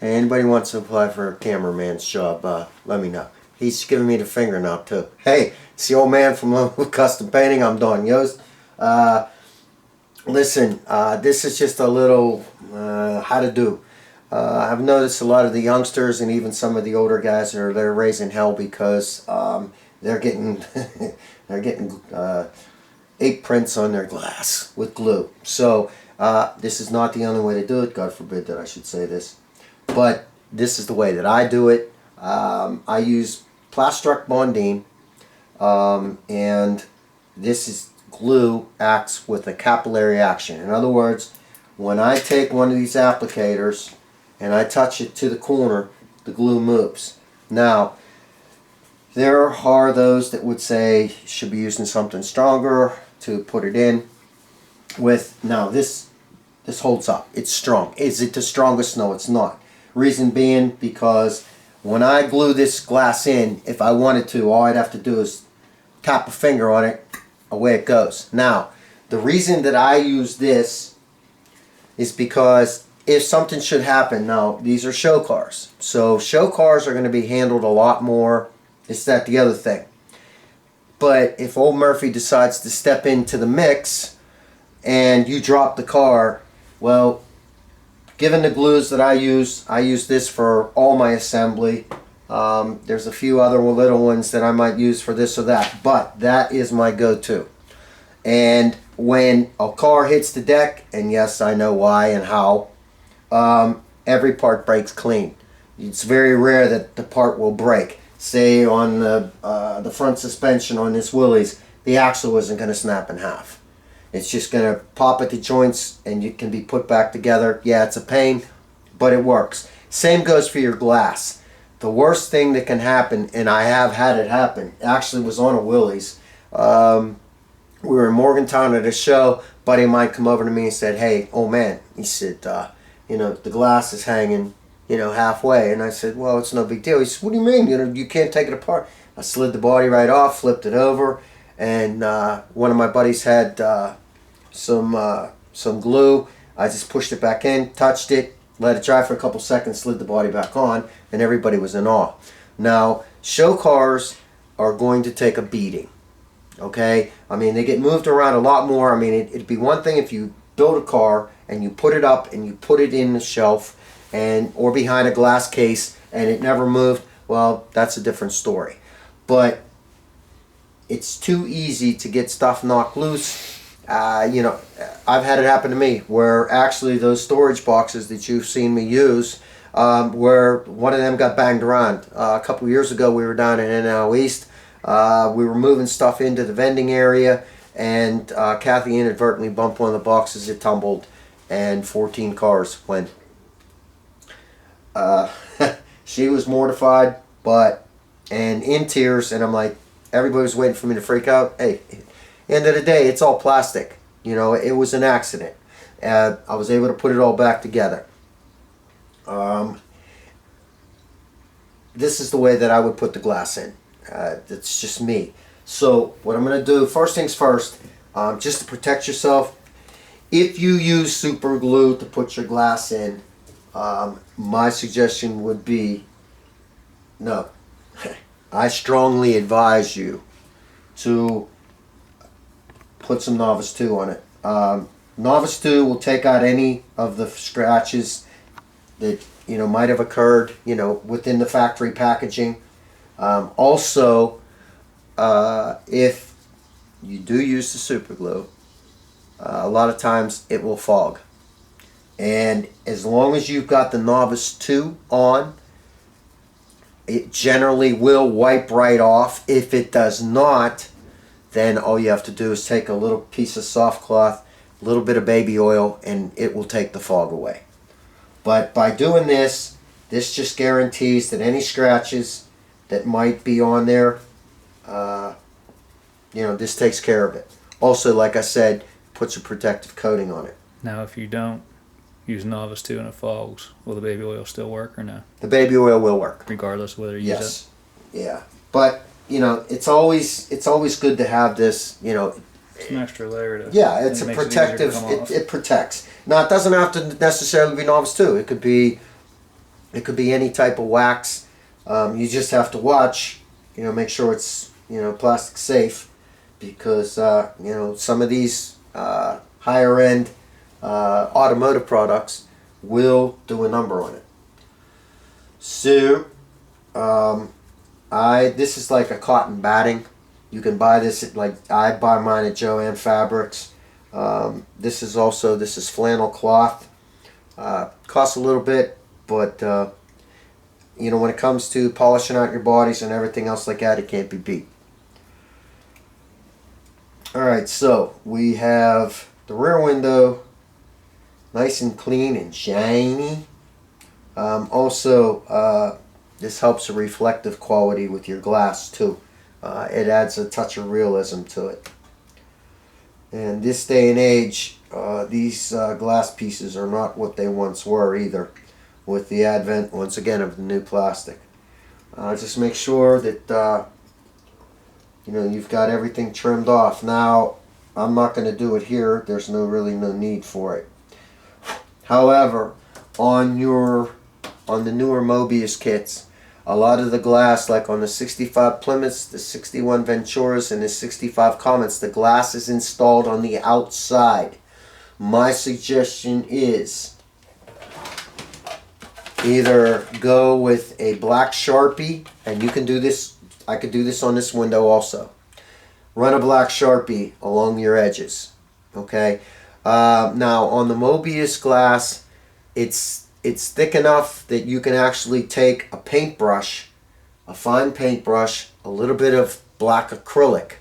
Hey, anybody wants to apply for a cameraman's job, let me know. He's giving me the finger now, too. Hey, it's the old man from Custom Painting. I'm Don Yost. Listen, this is just a little how to do. I've noticed a lot of the youngsters and even some of the older guys they're raising hell because they're getting they're getting ink prints on their glass with glue. So this is not the only way to do it. God forbid that I should say this, but this is the way that I do it. I use Plastruct Bondine, and this is glue acts with a capillary action. In other words, when I take one of these applicators and I touch it to the corner, the glue moves. Now, there are those that would say you should be using something stronger to put it in with. Now, this holds up. It's strong. Is it the strongest? No, it's not. Reason being because when I glue this glass in, if I wanted to, all I'd have to do is tap a finger on it, away it goes. Now, the reason that I use this is because if something should happen, now these are show cars. So show cars are going to be handled a lot more. It's that the other thing. But if old Murphy decides to step into the mix and you drop the car, well, given the glues that I use this for all my assembly. There's a few other little ones that I might use for this or that, but that is my go-to. And when a car hits the deck, and yes, I know why and how, every part breaks clean. It's very rare that the part will break. Say on the front suspension on this Willys, the axle isn't going to snap in half. It's just going to pop at the joints and it can be put back together. Yeah, it's a pain, but it works. Same goes for your glass. The worst thing that can happen, and I have had it happen, actually was on a Willys. We were in Morgantown at a show. A buddy of mine come over to me and said, "Hey, old man," he said, the glass is hanging, halfway. And I said, "Well, it's no big deal." He said, "What do you mean? You can't take it apart." I slid the body right off, flipped it over, and one of my buddies had some glue. I just pushed it back in, touched it, let it dry for a couple seconds, slid the body back on, and everybody was in awe. Now, show cars are going to take a beating. Okay? I mean, they get moved around a lot more. I mean, it'd be one thing if you build a car and you put it up and you put it in the shelf or behind a glass case and it never moved. Well, that's a different story. But it's too easy to get stuff knocked loose. I've had it happen to me where actually those storage boxes that you've seen me use, where one of them got banged around. A couple years ago, we were down in NL East. We were moving stuff into the vending area, and Kathy inadvertently bumped one of the boxes. It tumbled, and 14 cars went. She was mortified, and in tears, and I'm like, everybody was waiting for me to freak out. Hey, end of the day, it's all plastic. It was an accident. I was able to put it all back together. This is the way that I would put the glass in. It's just me. So what I'm going to do, first things first, just to protect yourself, if you use super glue to put your glass in, my suggestion would be, no. I strongly advise you to put some Novice 2 on it. Novice 2 will take out any of the scratches that might have occurred within the factory packaging. Also, if you do use the super glue, a lot of times it will fog, and as long as you've got the Novice 2 on, it generally will wipe right off. If it does not, then all you have to do is take a little piece of soft cloth, a little bit of baby oil, and it will take the fog away. But by doing this just guarantees that any scratches that might be on there, this takes care of it. Also, like I said, puts a protective coating on it. Now, if you don't use Novice 2 and it fogs, will the baby oil still work or no? The baby oil will work. Regardless of whether you use it? Yeah. But, it's always good to have this, It's an extra layer to... Yeah, it's a protective, it protects. Now, it doesn't have to necessarily be Novice 2. It could be It could be any type of wax. You just have to watch, make sure it's, plastic safe, because, some of these higher end automotive products will do a number on it. So, this is like a cotton batting. You can buy this at, like, I buy mine at Joann Fabrics. This is flannel cloth. Costs a little bit, but when it comes to polishing out your bodies and everything else like that, it can't be beat. Alright, so we have the rear window nice and clean and shiny. This helps the reflective quality with your glass too. It adds a touch of realism to it. And this day and age, these glass pieces are not what they once were either, with the advent, once again, of the new plastic. Just make sure that you've got everything trimmed off. Now, I'm not going to do it here. There's really no need for it. However, on the newer Mobius kits, a lot of the glass, like on the 65 Plymouths, the 61 Venturas, and the 65 Comets, the glass is installed on the outside. My suggestion is either go with a black Sharpie, and you can do this, I could do this on this window also. Run a black Sharpie along your edges, okay? Now, on the Mobius glass, it's thick enough that you can actually take a paintbrush, a fine paintbrush, a little bit of black acrylic.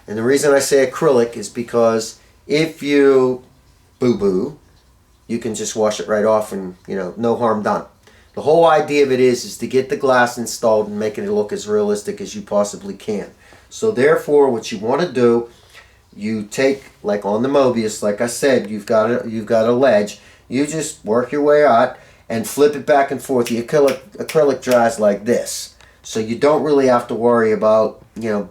And the reason I say acrylic is because if you boo-boo, you can just wash it right off and, no harm done. The whole idea of it is to get the glass installed and making it look as realistic as you possibly can. So therefore, what you want to do, you take, like on the Mobius, like I said, you've got a ledge. You just work your way out and flip it back and forth. The acrylic dries like this, so you don't really have to worry about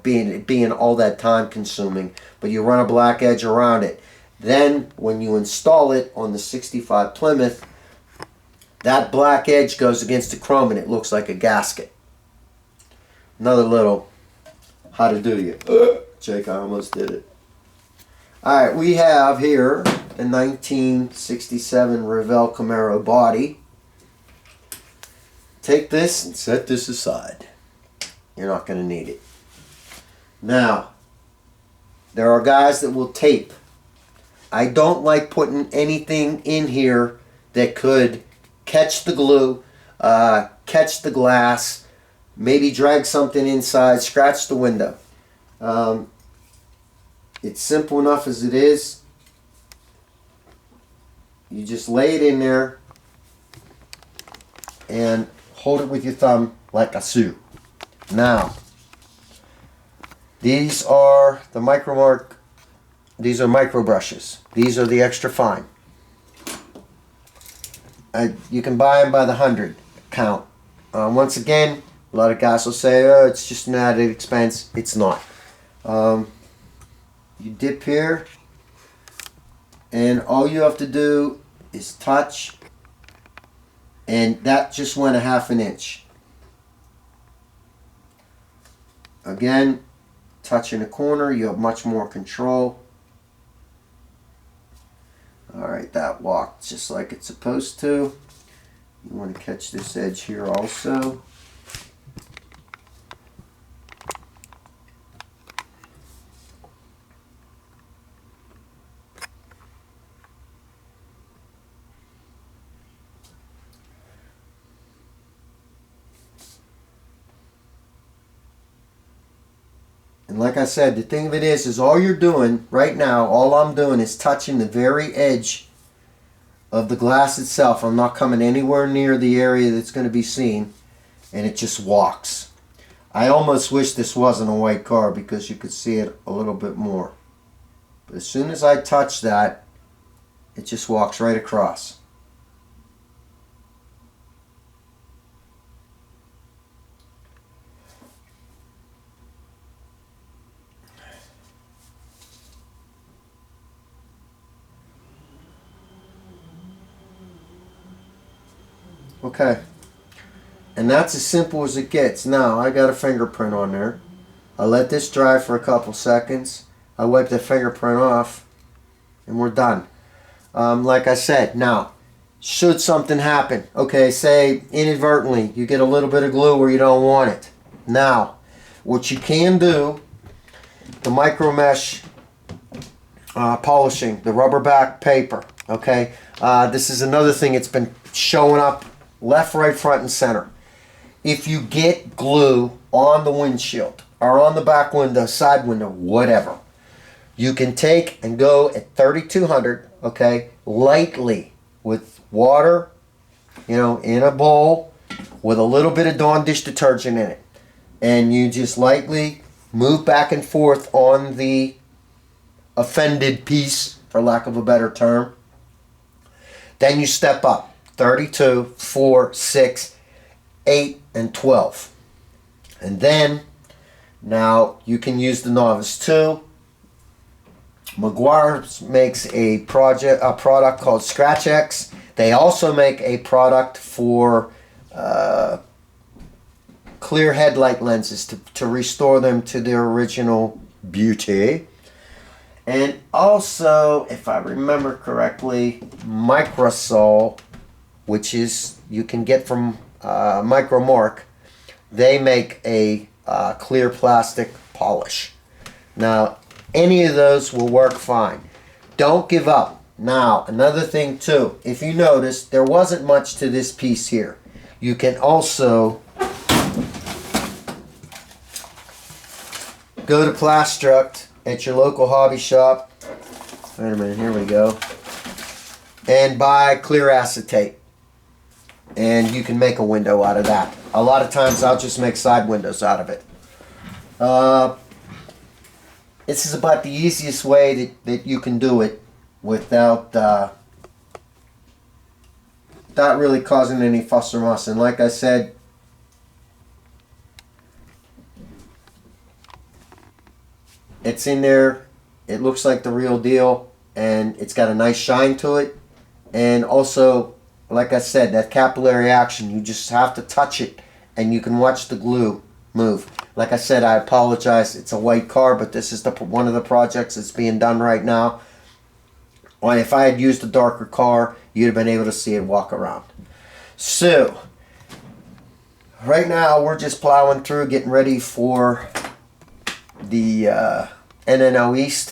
being all that time consuming. But you run a black edge around it. Then when you install it on the 65 Plymouth, that black edge goes against the chrome and it looks like a gasket. Another little how to do you. Jake, I almost did it. Alright, we have here the 1967 Revell Camaro body. Take this and set this aside. You're not going to need it. Now, there are guys that will tape. I don't like putting anything in here that could catch the glue, catch the glass, maybe drag something inside, scratch the window. It's simple enough as it is. You just lay it in there and hold it with your thumb like a shoe. Now, these are the these are micro brushes. These are the extra fine. You can buy them by the 100 count. Once again, a lot of guys will say, oh, it's just an added expense. It's not. You dip here, and all you have to do is touch, and that just went a ½ inch. Again, touch in the corner, you have much more control. Alright, that walked just like it's supposed to. You want to catch this edge here also. And like I said, the thing of it is all you're doing right now, all I'm doing is touching the very edge of the glass itself. I'm not coming anywhere near the area that's going to be seen, and it just walks. I almost wish this wasn't a white car because you could see it a little bit more. But as soon as I touch that, it just walks right across. Okay. And that's as simple as it gets. Now, I got a fingerprint on there. I let this dry for a couple seconds. I wipe the fingerprint off, and we're done. Like I said, now, should something happen, okay, say inadvertently you get a little bit of glue where you don't want it. Now, what you can do, the micro mesh polishing, the rubber back paper, okay, this is another thing that's been showing up left, right, front, and center. If you get glue on the windshield or on the back window, side window, whatever, you can take and go at 3200, okay, lightly with water, you know, in a bowl with a little bit of Dawn dish detergent in it. And you just lightly move back and forth on the offended piece, for lack of a better term. Then you step up 32, 4, 6, 8, and 12. And then, now you can use the Novice 2. Meguiar's makes a product called Scratch X. They also make a product for clear headlight lenses to restore them to their original beauty. And also, if I remember correctly, Microsol, which is you can get from Micromark, they make a clear plastic polish. Now, any of those will work fine. Don't give up. Now, another thing too, if you notice, there wasn't much to this piece here. You can also go to Plastruct at your local hobby shop. Wait a minute, here we go. And buy clear acetate. And you can make a window out of that. A lot of times I'll just make side windows out of it. This is about the easiest way that you can do it without not really causing any fuss or muss. And like I said, it's in there, it looks like the real deal, and it's got a nice shine to it. And also, like I said, that capillary action, you just have to touch it and you can watch the glue move. Like I said, I apologize, it's a white car, but this is one of the projects that's being done right now. Well, if I had used a darker car, you'd have been able to see it walk around. So, right now we're just plowing through, getting ready for the NNO East.